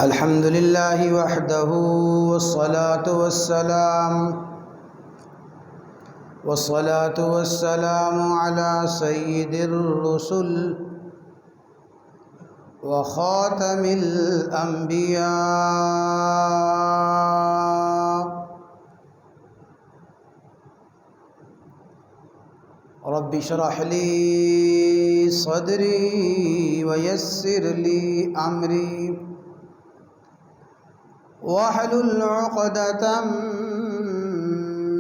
الحمد لله وحده والصلاة والسلام على سيد الرسل وخاتم الأنبياء. رب اشرح لي صدري ويسر لي أمري واحلل عقدة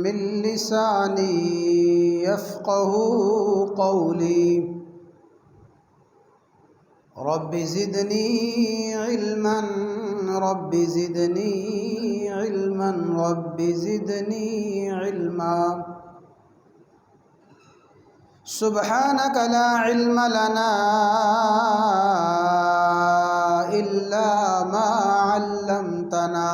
من لساني يفقه قولي. رب زدني علما رب زدني علما رب زدني علما. سبحانك لا علم لنا إلا ما علمتنا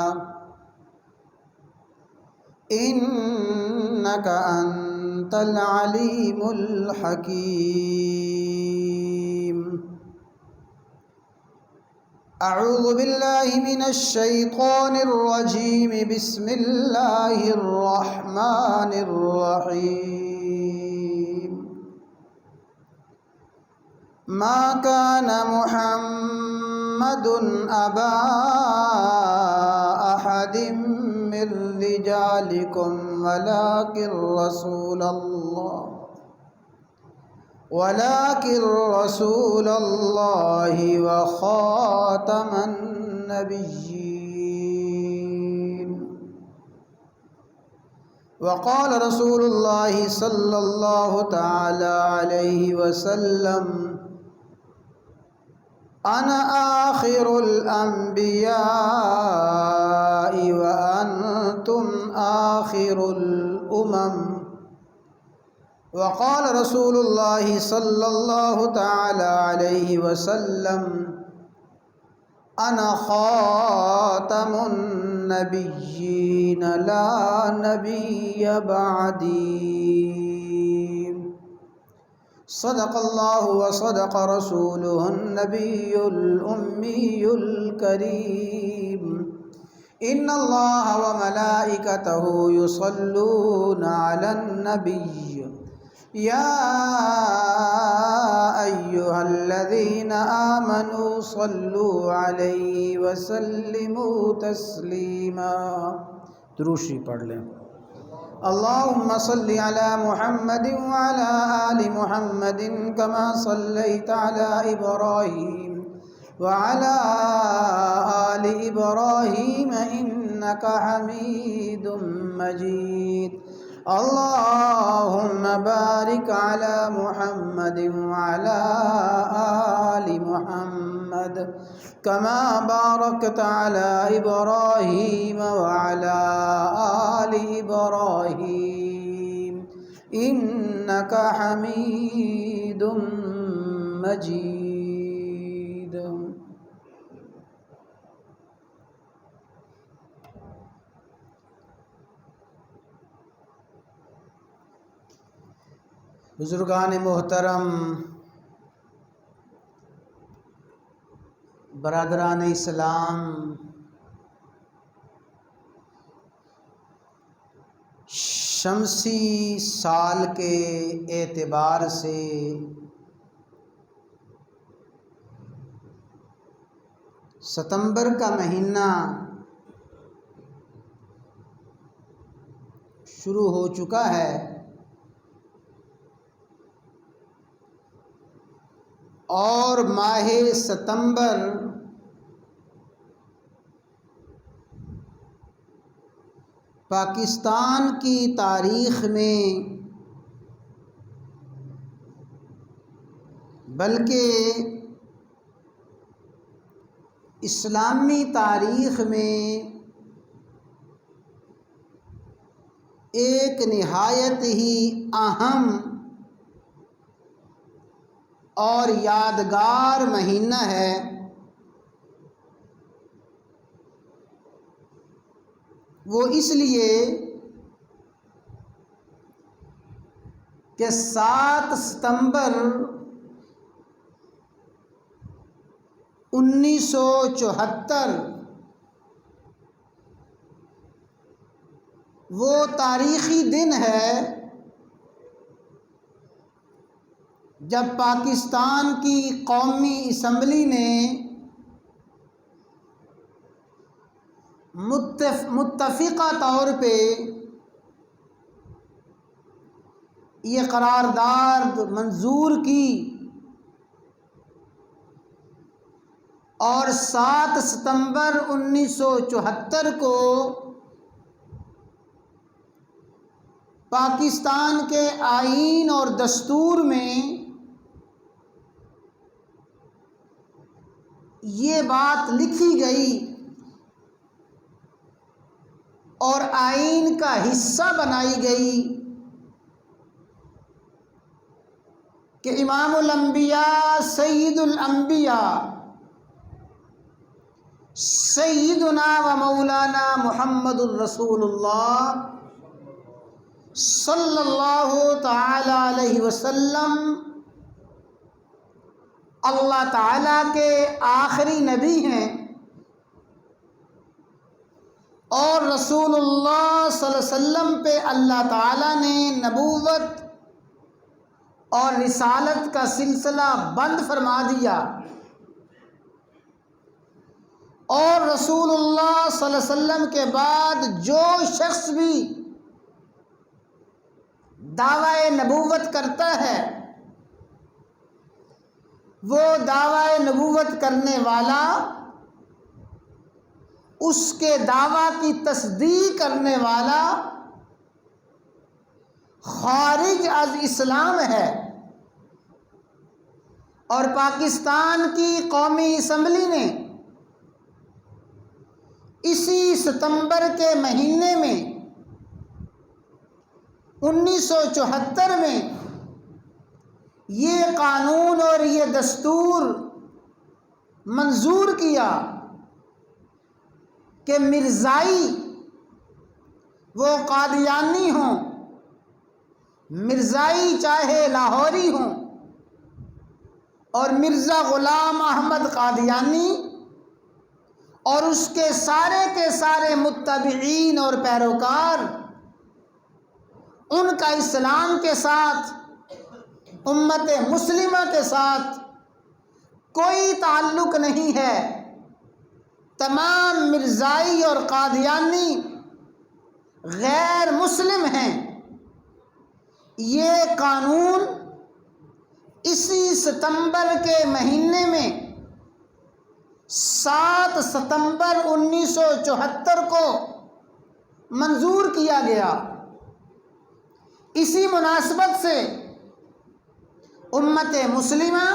إنك أنت العليم الحكيم. أعوذ بالله من الشيطان الرجيم. بسم الله الرحمن الرحيم. ما كان محمد أبا أحد من رجالكم ولكن رسول الله وخاتم النبيين. وقال رسول الله صلى الله تعالى عليه وسلم: أنا آخر الأنبياء وأنتم آخر الأمم. وقال رسول الله صلى الله تعالى عليه وسلم: أنا خاتم النبيين لا نبي بعدي. صدق الله وصدق رسوله النبي الأمي الكريم. إن الله وملائكته يصلون على النبي يا أيها الذين آمنوا صلوا عليه وسلموا تسليما. درود شریف پڑھ لیں. اللهم صل على محمد وعلى آل محمد كما صليت على إبراهيم وعلى آل إبراهيم إنك حميد مجيد. اللهم بارك على محمد وعلى آل محمد كما باركت على إبراهيم وعلى آل إبراهيم إنك حميد مجيد. بزرگان محترم، برادران اسلام، شمسی سال کے اعتبار سے ستمبر کا مہینہ شروع ہو چکا ہے اور ماہ ستمبر پاکستان کی تاریخ میں بلکہ اسلامی تاریخ میں ایک نہایت ہی اہم اور یادگار مہینہ ہے. وہ اس لیے کہ 7 ستمبر 1974 وہ تاریخی دن ہے جب پاکستان کی قومی اسمبلی نے متفقہ طور پہ یہ قرارداد منظور کی اور 7 ستمبر 1974 کو پاکستان کے آئین اور دستور میں یہ بات لکھی گئی اور آئین کا حصہ بنائی گئی کہ امام الانبیاء سید الانبیاء سیدنا و مولانا محمد الرسول اللہ صلی اللہ تعالی علیہ وسلم اللہ تعالیٰ کے آخری نبی ہیں اور رسول اللہ صلی اللہ علیہ وسلم پہ اللہ تعالیٰ نے نبوت اور رسالت کا سلسلہ بند فرما دیا، اور رسول اللہ صلی اللہ علیہ وسلم کے بعد جو شخص بھی دعوی نبوت کرتا ہے وہ دعوی نبوت کرنے والا اس کے دعویٰ کی تصدیق کرنے والا خارج از اسلام ہے۔ اور پاکستان کی قومی اسمبلی نے اسی ستمبر کے مہینے میں 1974 میں یہ قانون اور یہ دستور منظور کیا کہ مرزائی وہ قادیانی ہوں، مرزائی چاہے لاہوری ہوں، اور مرزا غلام احمد قادیانی اور اس کے سارے متبعین اور پیروکار، ان کا اسلام کے ساتھ، امت مسلمہ کے ساتھ کوئی تعلق نہیں ہے۔ تمام مرزائی اور قادیانی غیر مسلم ہیں۔ یہ قانون اسی ستمبر کے مہینے میں 7 ستمبر 1974 کو منظور کیا گیا۔ اسی مناسبت سے امت مسلمہ،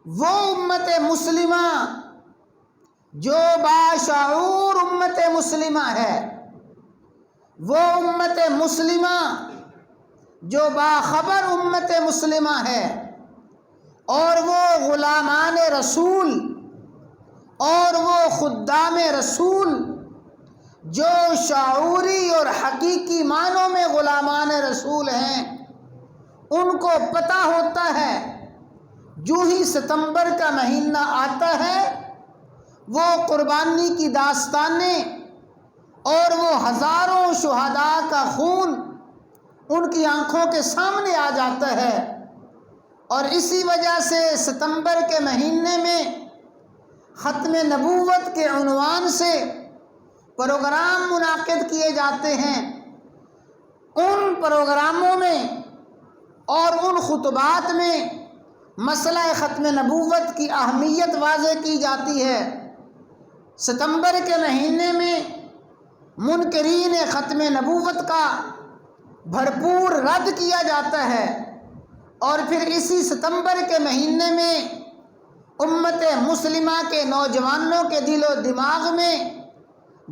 وہ امت مسلمہ جو باشعور امت مسلمہ ہے، وہ امت مسلمہ جو باخبر امت مسلمہ ہے، اور وہ غلامان رسول اور وہ خدام رسول جو شعوری اور حقیقی معنوں میں غلامان رسول ہیں، ان کو پتہ ہوتا ہے جو ہی ستمبر کا مہینہ آتا ہے وہ قربانی کی داستانیں اور وہ ہزاروں شہداء کا خون ان کی آنکھوں کے سامنے آ جاتا ہے۔ اور اسی وجہ سے ستمبر کے مہینے میں ختم نبوت کے عنوان سے پروگرام منعقد کیے جاتے ہیں۔ ان پروگراموں میں اور ان خطبات میں مسئلہ ختم نبوت کی اہمیت واضح کی جاتی ہے۔ ستمبر کے مہینے میں منکرین ختم نبوت کا بھرپور رد کیا جاتا ہے، اور پھر اسی ستمبر کے مہینے میں امت مسلمہ کے نوجوانوں کے دل و دماغ میں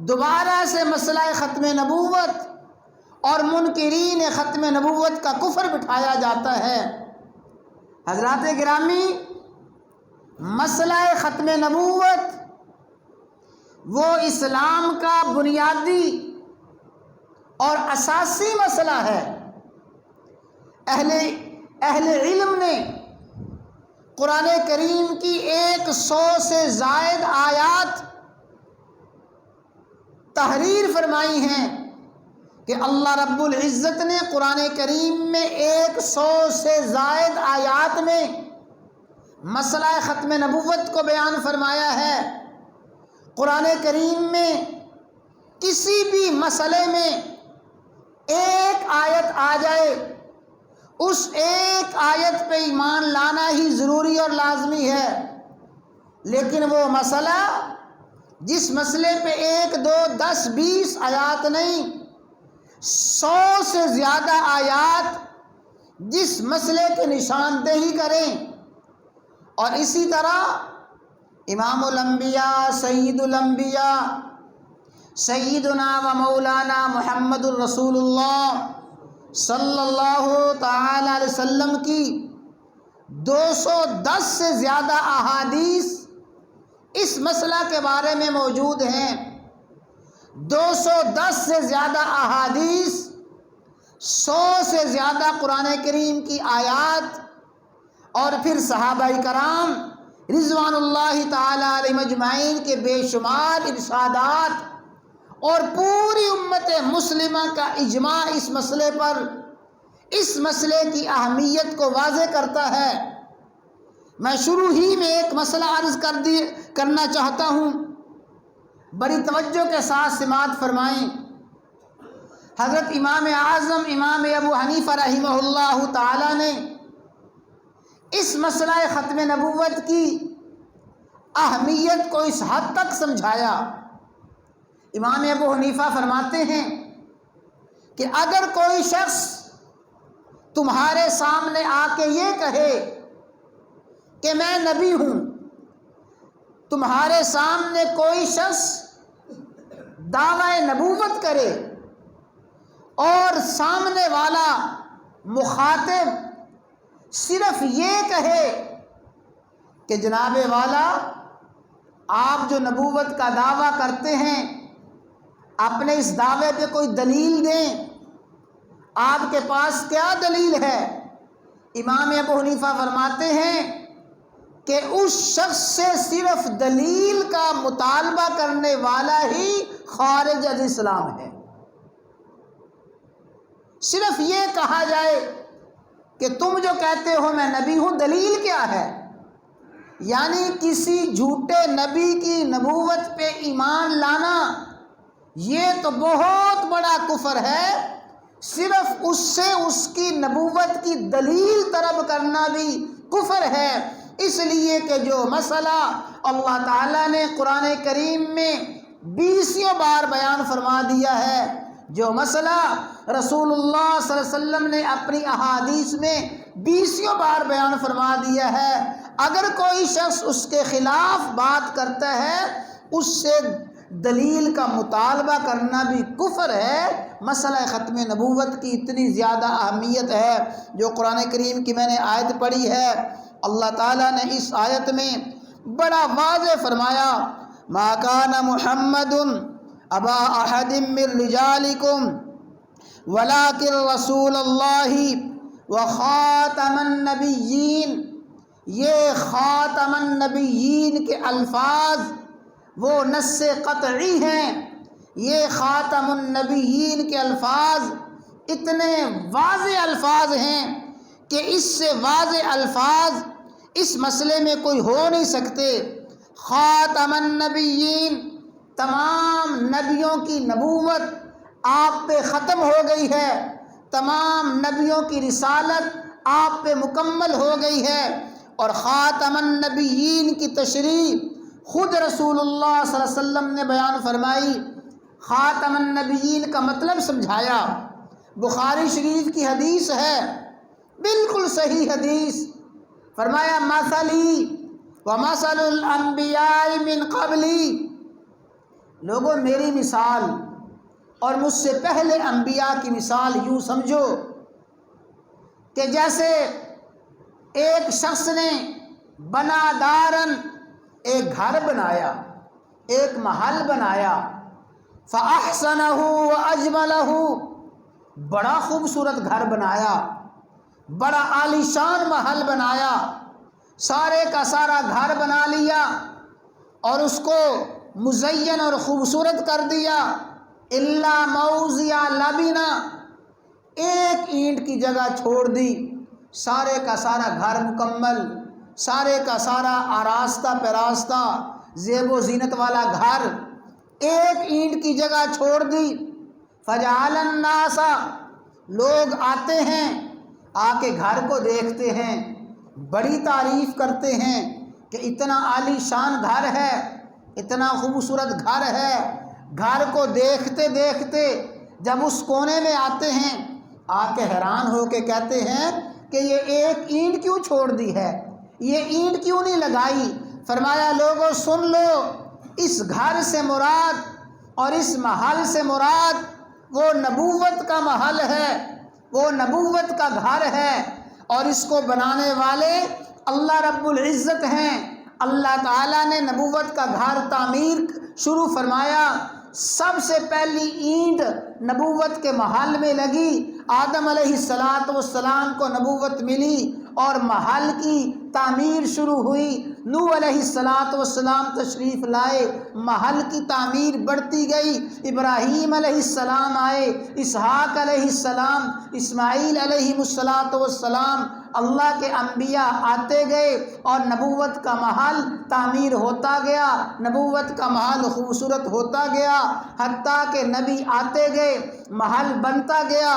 دوبارہ سے مسئلہ ختم نبوت اور منکرین ختم نبوت کا کفر بٹھایا جاتا ہے۔ حضرات گرامی، مسئلہ ختم نبوت وہ اسلام کا بنیادی اور اساسی مسئلہ ہے۔ اہل علم نے قرآن کریم کی 100 سے زائد آیات تحریر فرمائی ہیں کہ اللہ رب العزت نے قرآن کریم میں 100 سے زائد آیات میں مسئلہ ختم نبوت کو بیان فرمایا ہے۔ قرآن کریم میں کسی بھی مسئلے میں ایک آیت آ جائے، اس ایک آیت پہ ایمان لانا ہی ضروری اور لازمی ہے، لیکن وہ مسئلہ جس مسئلے پہ 1 2 10 20 آیات نہیں، 100 سے زیادہ آیات جس مسئلے کی نشاندہی کریں، اور اسی طرح امام الانبیاء سید الانبیاء سیدنا و مولانا محمد الرسول اللہ صلی اللہ تعالی علیہ وسلم کی 210 سے زیادہ احادیث اس مسئلہ کے بارے میں موجود ہیں۔ 210 سے زیادہ احادیث، 100 سے زیادہ قرآن کریم کی آیات، اور پھر صحابہ کرام رضوان اللہ تعالی علیہم اجمعین کے بے شمار ارشادات، اور پوری امت مسلمہ کا اجماع اس مسئلے پر، اس مسئلے کی اہمیت کو واضح کرتا ہے۔ میں شروع ہی میں ایک مسئلہ عرض کرنا چاہتا ہوں، بڑی توجہ کے ساتھ سماعت فرمائیں۔ حضرت امام اعظم امام ابو حنیفہ رحمہ اللہ تعالی نے اس مسئلہ ختم نبوت کی اہمیت کو اس حد تک سمجھایا۔ امام ابو حنیفہ فرماتے ہیں کہ اگر کوئی شخص تمہارے سامنے آ کے یہ کہے کہ میں نبی ہوں، تمہارے سامنے کوئی شخص دعوی نبوت کرے اور سامنے والا مخاطب صرف یہ کہے کہ جناب والا آپ جو نبوت کا دعویٰ کرتے ہیں، اپنے اس دعوے پہ کوئی دلیل دیں، آپ کے پاس کیا دلیل ہے؟ امام ابو حنیفہ فرماتے ہیں کہ اس شخص سے صرف دلیل کا مطالبہ کرنے والا ہی خارج از اسلام ہے۔ صرف یہ کہا جائے کہ تم جو کہتے ہو میں نبی ہوں، دلیل کیا ہے؟ یعنی کسی جھوٹے نبی کی نبوت پہ ایمان لانا یہ تو بہت بڑا کفر ہے، صرف اس سے اس کی نبوت کی دلیل طلب کرنا بھی کفر ہے۔ اس لیے کہ جو مسئلہ اللہ تعالیٰ نے قرآن کریم میں 20 بار بیان فرما دیا ہے، جو مسئلہ رسول اللہ صلی اللہ علیہ وسلم نے اپنی احادیث میں 20 بار بیان فرما دیا ہے، اگر کوئی شخص اس کے خلاف بات کرتا ہے، اس سے دلیل کا مطالبہ کرنا بھی کفر ہے۔ مسئلہ ختم نبوت کی اتنی زیادہ اہمیت ہے، جو قرآن کریم کی میں نے آیت پڑھی ہے، اللہ تعالیٰ نے اس آیت میں بڑا واضح فرمایا، ما کان محمد ابا احد من رجالکم ولکن رسول اللہ وخاتم النبیین۔ یہ خاتم النبیین کے الفاظ وہ نص قطعی ہیں، یہ خاتم النبیین کے الفاظ اتنے واضح الفاظ ہیں کہ اس سے واضح الفاظ اس مسئلے میں کوئی ہو نہیں سکتے۔ خاتم النبیین، تمام نبیوں کی نبوت آپ پہ ختم ہو گئی ہے، تمام نبیوں کی رسالت آپ پہ مکمل ہو گئی ہے، اور خاتم النبیین کی تشریح خود رسول اللہ صلی اللہ علیہ وسلم نے بیان فرمائی۔ خاتم النبیین کا مطلب سمجھایا۔ بخاری شریف کی حدیث ہے، بالکل صحیح حدیث، فرمایا مثلی ومثل الانبیاء من قبلی، لوگوں میری مثال اور مجھ سے پہلے انبیاء کی مثال یوں سمجھو کہ جیسے ایک شخص نے بنا دارن، ایک گھر بنایا، ایک محل بنایا، فاحسنہ واجملہ، بڑا خوبصورت گھر بنایا، بڑا عالیشان محل بنایا، سارے کا سارا گھر بنا لیا اور اس کو مزین اور خوبصورت کر دیا، الا موضع لبنا، ایک اینٹ کی جگہ چھوڑ دی، سارے کا سارا گھر مکمل، سارے کا سارا آراستہ پیراستہ زیب و زینت والا گھر ایک اینٹ کی جگہ چھوڑ دی۔ فجعل الناس، لوگ آتے ہیں، آ کے گھر کو دیکھتے ہیں، بڑی تعریف کرتے ہیں کہ اتنا عالی شان گھر ہے، اتنا خوبصورت گھر ہے۔ گھر کو دیکھتے دیکھتے جب اس کونے میں آتے ہیں، آ کے حیران ہو کے کہتے ہیں کہ یہ ایک اینٹ کیوں چھوڑ دی ہے، یہ اینٹ کیوں نہیں لگائی؟ فرمایا لوگوں سن لو، اس گھر سے مراد اور اس محل سے مراد وہ نبوت کا محل ہے، وہ نبوت کا گھر ہے، اور اس کو بنانے والے اللہ رب العزت ہیں۔ اللہ تعالیٰ نے نبوت کا گھر تعمیر شروع فرمایا، سب سے پہلی اینٹ نبوت کے محل میں لگی، آدم علیہ السلام کو نبوت ملی اور محل کی تعمیر شروع ہوئی۔ نوح علیہ السلام تشریف لائے، محل کی تعمیر بڑھتی گئی، ابراہیم علیہ السلام آئے، اسحاق علیہ السلام، اسماعیل علیہ السلام، اللہ کے انبیاء آتے گئے اور نبوت کا محل تعمیر ہوتا گیا، نبوت کا محل خوبصورت ہوتا گیا، حتیٰ کہ نبی آتے گئے، محل بنتا گیا،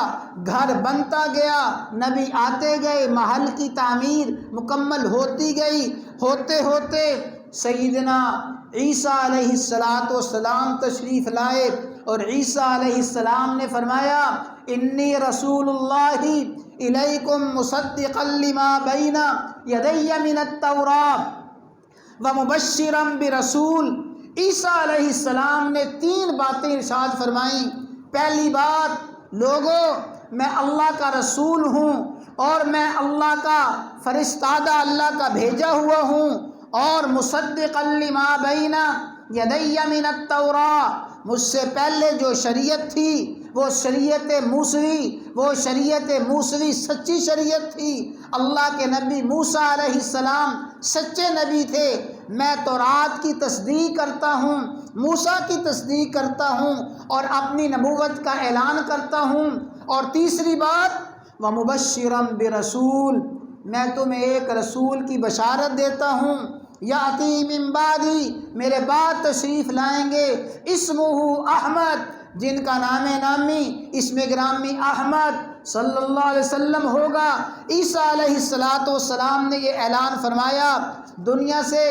گھر بنتا گیا، نبی آتے گئے، محل کی تعمیر مکمل ہوتی گئی۔ ہوتے ہوتے سیدنا عیسیٰ علیہ السلام تشریف لائے، اور عیسیٰ علیہ السلام نے فرمایا انی رسول اللہ الیکم مصدقا لما بین یدی من التوراۃ ومبشرا برسول۔ عیسیٰ علیہ السلام نے 3 باتیں ارشاد فرمائیں۔ پہلی بات، لوگوں میں اللہ کا رسول ہوں اور میں اللہ کا فرستادہ، اللہ کا بھیجا ہوا ہوں، اور مصدقا لما بین یدی من التوراۃ، مجھ سے پہلے جو شریعت تھی وہ شریعت موسوی، وہ شریعت موسوی سچی شریعت تھی۔ اللہ کے نبی موسیٰ علیہ السلام سچے نبی تھے، میں تورات کی تصدیق کرتا ہوں، موسیٰ کی تصدیق کرتا ہوں اور اپنی نبوت کا اعلان کرتا ہوں۔ اور تیسری بات، وَمُبَشِّرًا بِرَسُول، میں تمہیں ایک رسول کی بشارت دیتا ہوں، یاتی من بعدی، میرے بعد تشریف لائیں گے، اسمہ احمد، جن کا نامی اسم گرامی احمد صلی اللہ علیہ وسلم ہوگا۔ عیسیٰ علیہ السلام نے یہ اعلان فرمایا، دنیا سے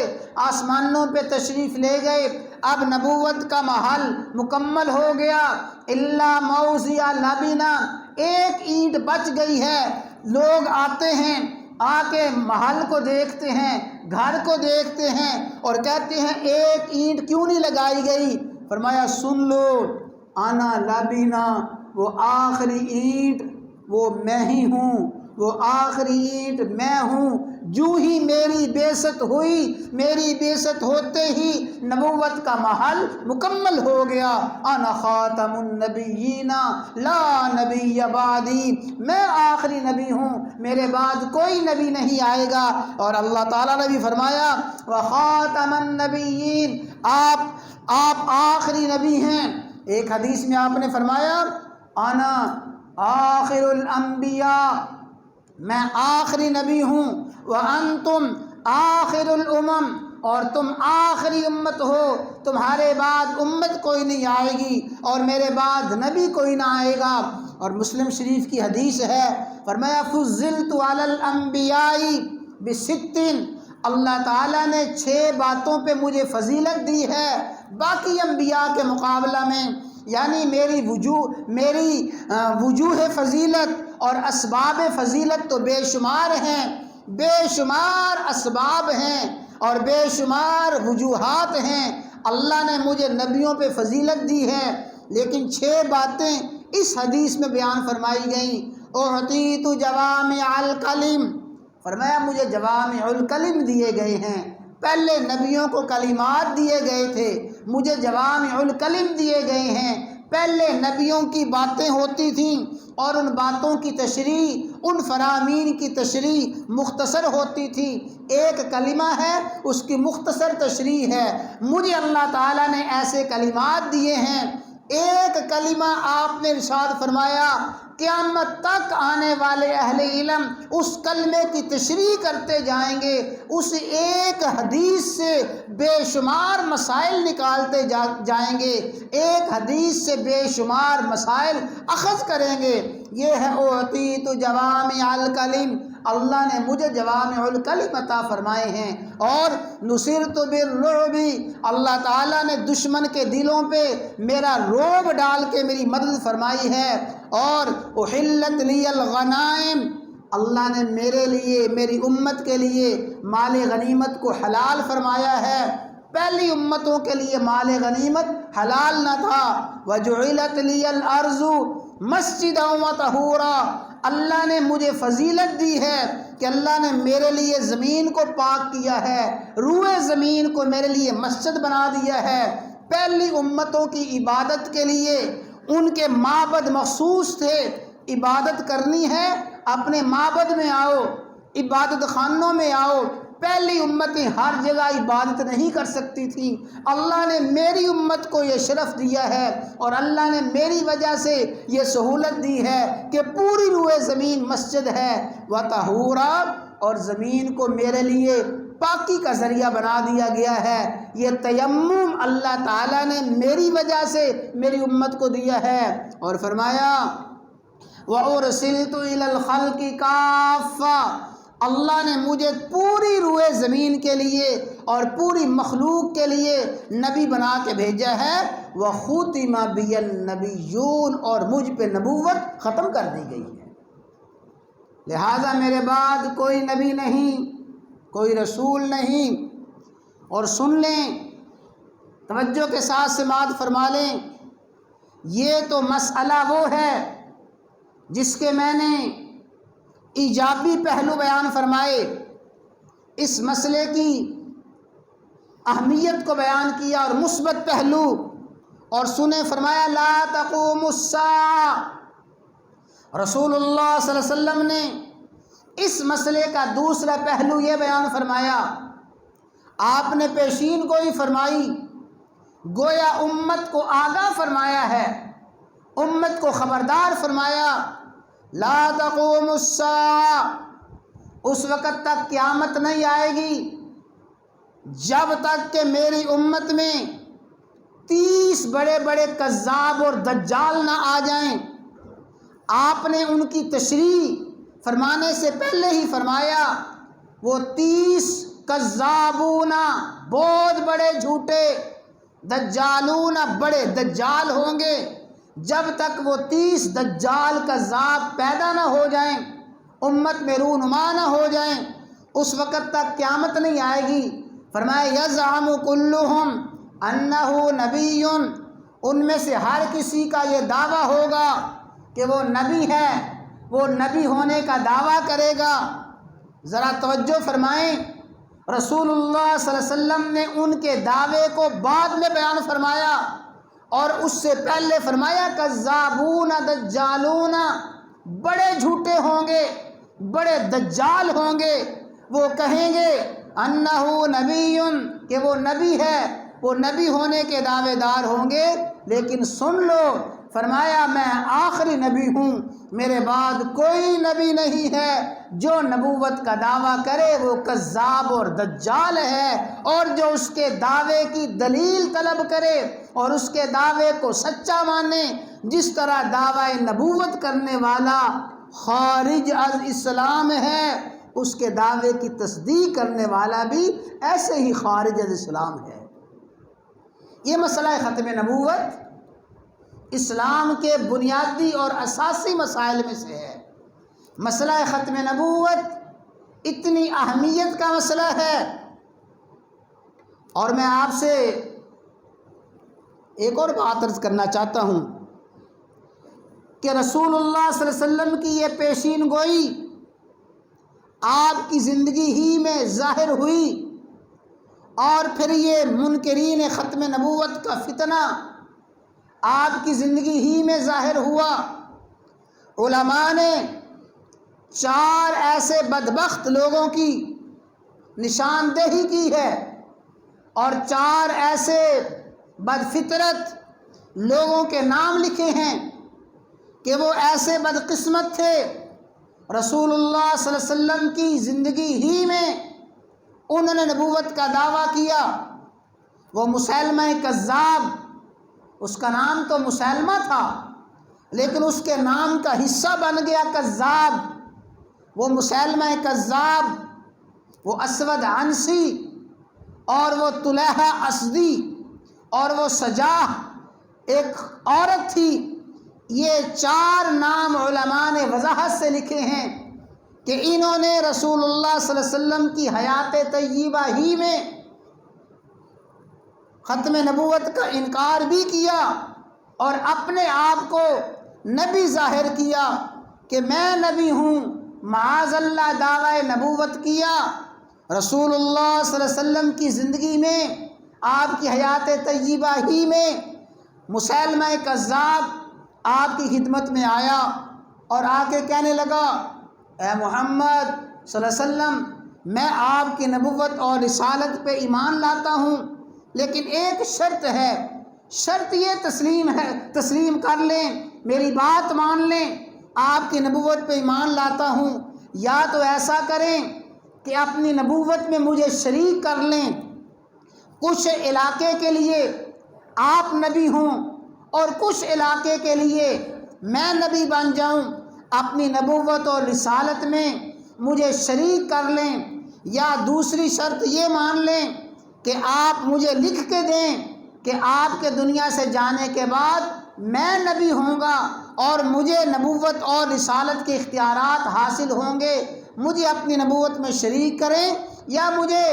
آسمانوں پہ تشریف لے گئے، اب نبوت کا محل مکمل ہو گیا، الا موضع لبنا، ایک اینٹ بچ گئی ہے۔ لوگ آتے ہیں، آ کے محل کو دیکھتے ہیں، گھر کو دیکھتے ہیں اور کہتے ہیں ایک اینٹ کیوں نہیں لگائی گئی؟ فرمایا سن لو، انا لبنا، وہ آخری اینٹ وہ میں ہی ہوں، وہ آخری اینٹ میں ہوں۔ جو ہی میری بعثت ہوئی، میری بعثت ہوتے ہی نبوت کا محل مکمل ہو گیا۔ انا خاتم النبیین لا نبی بعدی، میں آخری نبی ہوں، میرے بعد کوئی نبی نہیں آئے گا۔ اور اللہ تعالیٰ نے بھی فرمایا وخاتم النبیین، آپ آخری نبی ہیں۔ ایک حدیث میں آپ نے فرمایا انا آخر الانبیاء، میں آخری نبی ہوں، وانتم آخر الامم، اور تم آخری امت ہو، تمہارے بعد امت کوئی نہیں آئے گی اور میرے بعد نبی کوئی نہ آئے گا۔ اور مسلم شریف کی حدیث ہے، فرمایا فضلت علی الانبیاء بست، اللہ تعالیٰ نے 6 باتوں پہ مجھے فضیلت دی ہے باقی انبیاء کے مقابلہ میں، یعنی میری وجوہ فضیلت اور اسباب فضیلت تو بے شمار ہیں، بے شمار اسباب ہیں اور بے شمار وجوہات ہیں، اللہ نے مجھے نبیوں پہ فضیلت دی ہے، لیکن 6 باتیں اس حدیث میں بیان فرمائی گئیں۔ اعطیت جوامع الکلم، فرمایا مجھے جوامع الکلم دیے گئے ہیں، پہلے نبیوں کو کلمات دیے گئے تھے، مجھے جوامع الکلم دیے گئے ہیں۔ پہلے نبیوں کی باتیں ہوتی تھیں اور ان باتوں کی تشریح، ان فرامین کی تشریح مختصر ہوتی تھی، ایک کلمہ ہے اس کی مختصر تشریح ہے۔ مجھے اللہ تعالیٰ نے ایسے کلمات دیے ہیں ایک کلمہ آپ نے ارشاد فرمایا قیامت تک آنے والے اہل علم اس کلمے کی تشریح کرتے جائیں گے، اس ایک حدیث سے بے شمار مسائل نکالتے جائیں گے، ایک حدیث سے بے شمار مسائل اخذ کریں گے۔ یہ ہے اعطیت جوامع الکلم، اللہ نے مجھے جوامع الکلم عطا فرمائے ہیں۔ اور نصرت بالرعب، اللہ تعالیٰ نے دشمن کے دلوں پہ میرا رعب ڈال کے میری مدد فرمائی ہے۔ اور احلت لی الغنائم، اللہ نے میرے لیے، میری امت کے لیے مال غنیمت کو حلال فرمایا ہے۔ پہلی امتوں کے لیے مال غنیمت حلال نہ تھا۔ وجعلت لی الارض مسجدا وطہورا، اللہ نے مجھے فضیلت دی ہے کہ اللہ نے میرے لیے زمین کو پاک کیا ہے، روئے زمین کو میرے لیے مسجد بنا دیا ہے۔ پہلی امتوں کی عبادت کے لیے ان کے معبد مخصوص تھے، عبادت کرنی ہے اپنے معبد میں آؤ، عبادت خانوں میں آؤ۔ پہلی امتیں ہر جگہ عبادت نہیں کر سکتی تھیں، اللہ نے میری امت کو یہ شرف دیا ہے اور اللہ نے میری وجہ سے یہ سہولت دی ہے کہ پوری روئے زمین مسجد ہے۔ وطہورا، اور زمین کو میرے لیے پاکی کا ذریعہ بنا دیا گیا ہے۔ یہ تیمم اللہ تعالیٰ نے میری وجہ سے میری امت کو دیا ہے۔ اور فرمایا وَأُرْسِلْتُ إِلَى الْخَلْقِ كَافَّةً، اللہ نے مجھے پوری روئے زمین کے لیے اور پوری مخلوق کے لیے نبی بنا کے بھیجا ہے۔ وَخُتِمَ بِيَ النَّبِيُّونَ، اور مجھ پہ نبوت ختم کر دی گئی ہے، لہذا میرے بعد کوئی نبی نہیں، کوئی رسول نہیں۔ اور سن لیں، توجہ کے ساتھ سماعت فرما لیں، یہ تو مسئلہ وہ ہے جس کے میں نے ایجابی پہلو بیان فرمائے، اس مسئلے کی اہمیت کو بیان کیا اور مثبت پہلو، اور سنیں فرمایا لا تقوم الساعہ۔ رسول اللہ صلی اللہ علیہ وسلم نے اس مسئلے کا دوسرا پہلو یہ بیان فرمایا، آپ نے پیشین گوئی فرمائی، گویا امت کو آگاہ فرمایا ہے، امت کو خبردار فرمایا لا تقوم الساعہ، اس وقت تک قیامت نہیں آئے گی جب تک کہ میری امت میں 30 بڑے بڑے کذاب اور دجال نہ آ جائیں۔ آپ نے ان کی تشریح فرمانے سے پہلے ہی فرمایا وہ 30 کذابون، بہت بڑے جھوٹے، دجالون، بڑے دجال ہوں گے۔ جب تک وہ 30 دجال کذاب پیدا نہ ہو جائیں، امت میں رونما نہ ہو جائیں، اس وقت تک قیامت نہیں آئے گی۔ فرمایا یزعم کلہم انہ نبی، ان میں سے ہر کسی کا یہ دعویٰ ہوگا کہ وہ نبی ہے، وہ نبی ہونے کا دعویٰ کرے گا۔ ذرا توجہ فرمائیں، رسول اللہ صلی اللہ علیہ وسلم نے ان کے دعوے کو بعد میں بیان فرمایا، اور اس سے پہلے فرمایا کذابون دجالون، بڑے جھوٹے ہوں گے، بڑے دجال ہوں گے، وہ کہیں گے انہ نبی، کہ وہ نبی ہے، وہ نبی ہونے کے دعوے دار ہوں گے، لیکن سن لو، فرمایا میں آخری نبی ہوں، میرے بعد کوئی نبی نہیں ہے، جو نبوت کا دعویٰ کرے وہ کذاب اور دجال ہے، اور جو اس کے دعوے کی دلیل طلب کرے اور اس کے دعوے کو سچا مانے، جس طرح دعوی نبوت کرنے والا خارج از اسلام ہے، اس کے دعوے کی تصدیق کرنے والا بھی ایسے ہی خارج از اسلام ہے۔ یہ مسئلہ ختم نبوت اسلام کے بنیادی اور اساسی مسائل میں سے ہے۔ مسئلہ ختم نبوت اتنی اہمیت کا مسئلہ ہے، اور میں آپ سے ایک اور بات عرض کرنا چاہتا ہوں کہ رسول اللہ صلی اللہ علیہ وسلم کی یہ پیشین گوئی آپ کی زندگی ہی میں ظاہر ہوئی، اور پھر یہ منکرین ختم نبوت کا فتنہ آپ کی زندگی ہی میں ظاہر ہوا۔ علماء نے 4 ایسے بدبخت لوگوں کی نشاندہی کی ہے، اور 4 ایسے بدفطرت لوگوں کے نام لکھے ہیں کہ وہ ایسے بدقسمت تھے، رسول اللہ صلی اللہ علیہ وسلم کی زندگی ہی میں انہوں نے نبوت کا دعویٰ کیا۔ وہ مسیلمہ کذاب، اس کا نام تو مسیلمہ تھا لیکن اس کے نام کا حصہ بن گیا کذاب۔ وہ مسیلمہ کذاب، وہ اسود عنسی، اور وہ طلحہ اسدی، اور وہ سجاح ایک عورت تھی۔ یہ 4 نام علماء نے وضاحت سے لکھے ہیں کہ انہوں نے رسول اللہ صلی اللہ علیہ وسلم کی حیات طیبہ ہی میں ختم نبوت کا انکار بھی کیا اور اپنے آپ کو نبی ظاہر کیا کہ میں نبی ہوں، معاذ اللہ دعوی نبوت کیا۔ رسول اللہ صلی اللہ علیہ وسلم کی زندگی میں، آپ کی حیات طیبہ ہی میں مسیلمہ کذاب آپ کی خدمت میں آیا اور آ کے کہنے لگا، اے محمد صلی اللہ علیہ وسلم، میں آپ کی نبوت اور رسالت پہ ایمان لاتا ہوں، لیکن ایک شرط ہے، شرط یہ تسلیم کر لیں، میری بات مان لیں، آپ کی نبوت پہ ایمان لاتا ہوں، یا تو ایسا کریں کہ اپنی نبوت میں مجھے شریک کر لیں، کچھ علاقے کے لیے آپ نبی ہوں اور کچھ علاقے کے لیے میں نبی بن جاؤں، اپنی نبوت اور رسالت میں مجھے شریک کر لیں، یا دوسری شرط یہ مان لیں کہ آپ مجھے لکھ کے دیں کہ آپ کے دنیا سے جانے کے بعد میں نبی ہوں گا اور مجھے نبوت اور رسالت کے اختیارات حاصل ہوں گے، مجھے اپنی نبوت میں شریک کریں یا مجھے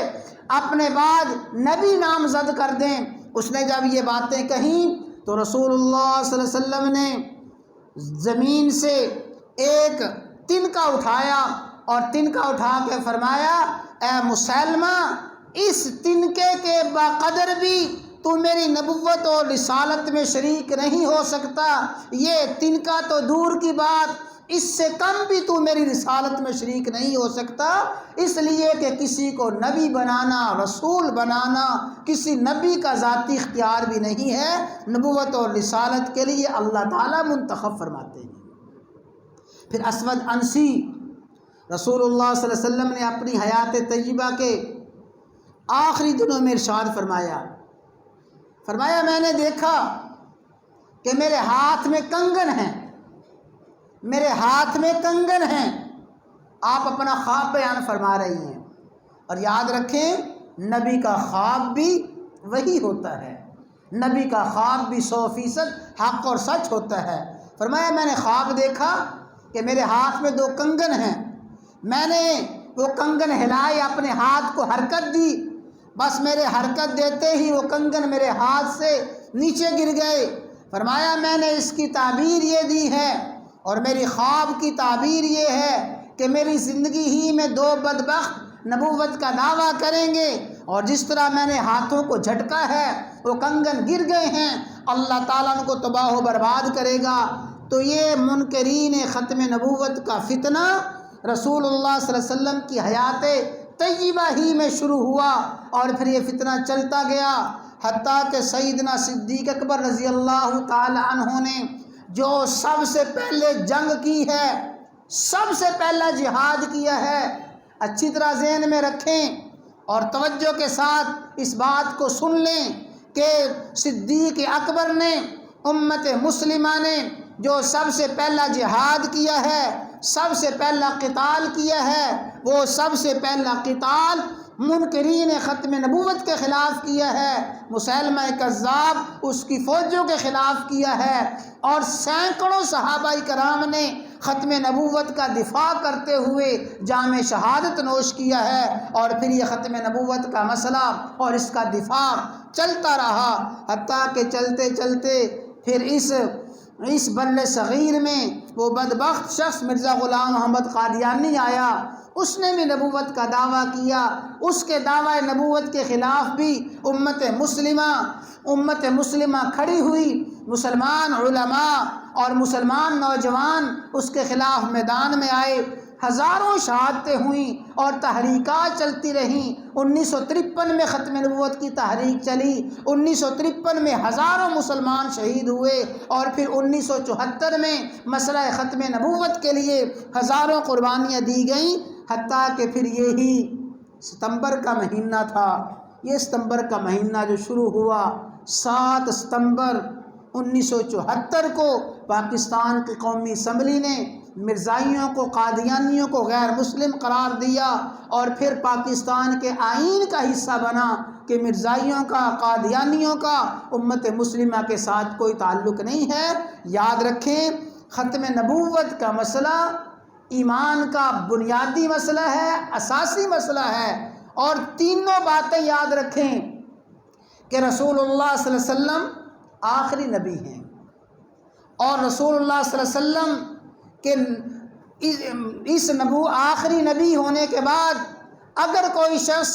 اپنے بعد نبی نامزد کر دیں۔ اس نے جب یہ باتیں کہیں تو رسول اللہ صلی اللہ علیہ وسلم نے زمین سے ایک تنکا اٹھایا اور تنکا اٹھا کے فرمایا، اے مسیلمہ، اس تنکے کے بقدر بھی تو میری نبوت اور رسالت میں شریک نہیں ہو سکتا، یہ تنکا تو دور کی بات، اس سے کم بھی تو میری رسالت میں شریک نہیں ہو سکتا، اس لیے کہ کسی کو نبی بنانا، رسول بنانا کسی نبی کا ذاتی اختیار بھی نہیں ہے، نبوت اور رسالت کے لیے اللہ تعالیٰ منتخب فرماتے ہیں۔ پھر اسود عنسی، رسول اللہ صلی اللہ علیہ وسلم نے اپنی حیات طیبہ کے آخری دنوں میں ارشاد فرمایا میں نے دیکھا کہ میرے ہاتھ میں کنگن ہیں، میرے ہاتھ میں کنگن ہیں۔ آپ اپنا خواب بیان فرما رہی ہیں، اور یاد رکھیں نبی کا خواب بھی وہی ہوتا ہے، نبی کا خواب بھی 100% حق اور سچ ہوتا ہے۔ فرمایا میں نے خواب دیکھا کہ میرے ہاتھ میں 2 کنگن ہیں، میں نے وہ کنگن ہلائے، اپنے ہاتھ کو حرکت دی، بس میرے حرکت دیتے ہی وہ کنگن میرے ہاتھ سے نیچے گر گئے۔ فرمایا میں نے اس کی تعبیر یہ دی ہے اور میری خواب کی تعبیر یہ ہے کہ میری زندگی ہی میں 2 بدبخت نبوت کا دعویٰ کریں گے، اور جس طرح میں نے ہاتھوں کو جھٹکا ہے وہ کنگن گر گئے ہیں، اللہ تعالیٰ ان کو تباہ و برباد کرے گا۔ تو یہ منکرین ختم نبوت کا فتنہ رسول اللہ صلی اللہ علیہ وسلم کی حیات طیبہ ہی میں شروع ہوا، اور پھر یہ فتنہ چلتا گیا، حتیٰ کہ سیدنا صدیق اکبر رضی اللہ تعالی عنہ نے جو سب سے پہلے جنگ کی ہے، سب سے پہلا جہاد کیا ہے، اچھی طرح ذہن میں رکھیں اور توجہ کے ساتھ اس بات کو سن لیں کہ صدیق اکبر نے، امت مسلمہ نے جو سب سے پہلا جہاد کیا ہے، سب سے پہلا قتال کیا ہے، وہ سب سے پہلا قتال منکرین ختم نبوت کے خلاف کیا ہے، مسیلمہ کذاب اس کی فوجوں کے خلاف کیا ہے، اور سینکڑوں صحابہ کرام نے ختم نبوت کا دفاع کرتے ہوئے جام شہادت نوش کیا ہے، اور پھر یہ ختم نبوت کا مسئلہ اور اس کا دفاع چلتا رہا، حتیٰ کہ چلتے چلتے پھر اس بر صغیر میں وہ بدبخت شخص مرزا غلام محمد قادیانی آیا، اس نے بھی نبوت کا دعویٰ کیا، اس کے دعوی نبوت کے خلاف بھی امت مسلمہ کھڑی ہوئی، مسلمان علماء اور مسلمان نوجوان اس کے خلاف میدان میں آئے، ہزاروں شہادتیں ہوئیں اور تحریکات چلتی رہیں۔ 1953 میں ختم نبوت کی تحریک چلی، 1953 میں ہزاروں مسلمان شہید ہوئے، اور پھر 1974 میں مسئلہ ختم نبوت کے لیے ہزاروں قربانیاں دی گئیں، حتیٰ کہ پھر یہی ستمبر کا مہینہ تھا۔ یہ ستمبر کا مہینہ جو شروع ہوا 7 ستمبر 1974 کو پاکستان کی قومی اسمبلی نے مرزائیوں کو، قادیانیوں کو غیر مسلم قرار دیا، اور پھر پاکستان کے آئین کا حصہ بنا کہ مرزائیوں کا، قادیانیوں کا امت مسلمہ کے ساتھ کوئی تعلق نہیں ہے۔ یاد رکھیں، ختم نبوت کا مسئلہ ایمان کا بنیادی مسئلہ ہے، اساسی مسئلہ ہے، اور تینوں باتیں یاد رکھیں کہ رسول اللہ صلی اللہ علیہ وسلم آخری نبی ہیں، اور رسول اللہ صلی اللہ علیہ وسلم کہ اس آخری نبی ہونے کے بعد اگر کوئی شخص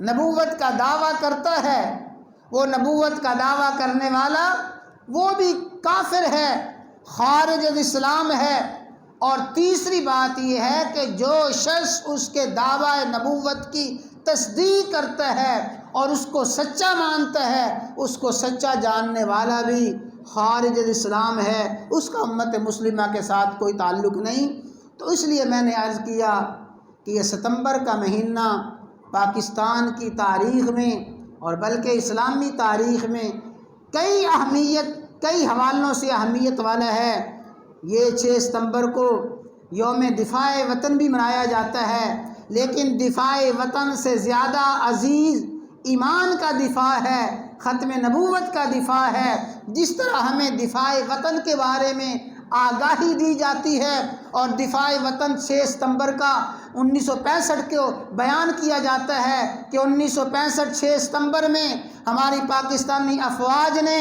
نبوت کا دعویٰ کرتا ہے، وہ نبوت کا دعویٰ کرنے والا وہ بھی کافر ہے، خارج اسلام ہے۔ اور تیسری بات یہ ہے کہ جو شخص اس کے دعویٰ نبوت کی تصدیق کرتا ہے اور اس کو سچا مانتا ہے، اس کو سچا جاننے والا بھی خارج الاسلام ہے، اس کا امت مسلمہ کے ساتھ کوئی تعلق نہیں۔ تو اس لیے میں نے عرض کیا کہ یہ ستمبر کا مہینہ پاکستان کی تاریخ میں اور بلکہ اسلامی تاریخ میں کئی حوالوں سے اہمیت والا ہے۔ یہ 6 ستمبر کو یوم دفاع وطن بھی منایا جاتا ہے، لیکن دفاع وطن سے زیادہ عزیز ایمان کا دفاع ہے، ختم نبوت کا دفاع ہے۔ جس طرح ہمیں دفاع وطن کے بارے میں آگاہی دی جاتی ہے اور دفاع وطن 6 ستمبر کا 1965 کو بیان کیا جاتا ہے کہ 1965 6 ستمبر میں ہماری پاکستانی افواج نے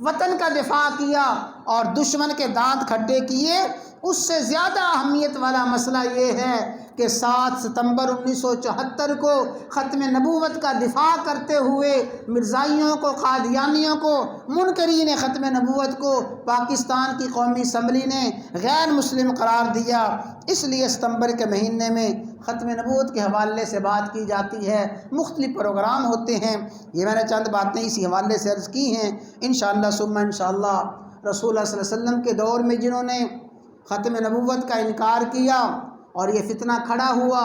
وطن کا دفاع کیا اور دشمن کے دانت کھٹے کیے، اس سے زیادہ اہمیت والا مسئلہ یہ ہے کہ 7 ستمبر 1974 کو ختم نبوت کا دفاع کرتے ہوئے مرزائیوں کو، قادیانیوں کو، منکرین ختم نبوت کو پاکستان کی قومی اسمبلی نے غیر مسلم قرار دیا۔ اس لیے ستمبر کے مہینے میں ختم نبوت کے حوالے سے بات کی جاتی ہے، مختلف پروگرام ہوتے ہیں۔ یہ میں نے چند باتیں اسی حوالے سے عرض کی ہیں۔ انشاءاللہ ثم انشاءاللہ رسول اللہ صلی اللہ علیہ وسلم کے دور میں جنہوں نے ختم نبوت کا انکار کیا اور یہ فتنہ کھڑا ہوا،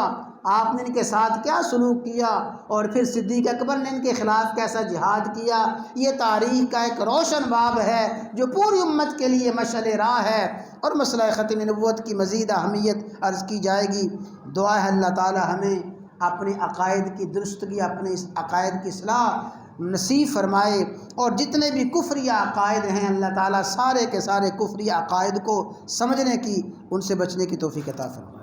آپ نے ان کے ساتھ کیا سلوک کیا، اور پھر صدیق اکبر نے ان کے خلاف کیسا جہاد کیا، یہ تاریخ کا ایک روشن باب ہے جو پوری امت کے لیے مشعل راہ ہے، اور مسئلہ ختم نبوت کی مزید اہمیت عرض کی جائے گی۔ دعا ہے اللہ تعالی ہمیں اپنے عقائد کی درستگی، اپنے اس عقائد کی اصلاح نصیب فرمائے، اور جتنے بھی کفری عقائد ہیں اللہ تعالیٰ سارے کے سارے کفری عقائد کو سمجھنے کی، ان سے بچنے کی توفیق عطا فرمائے۔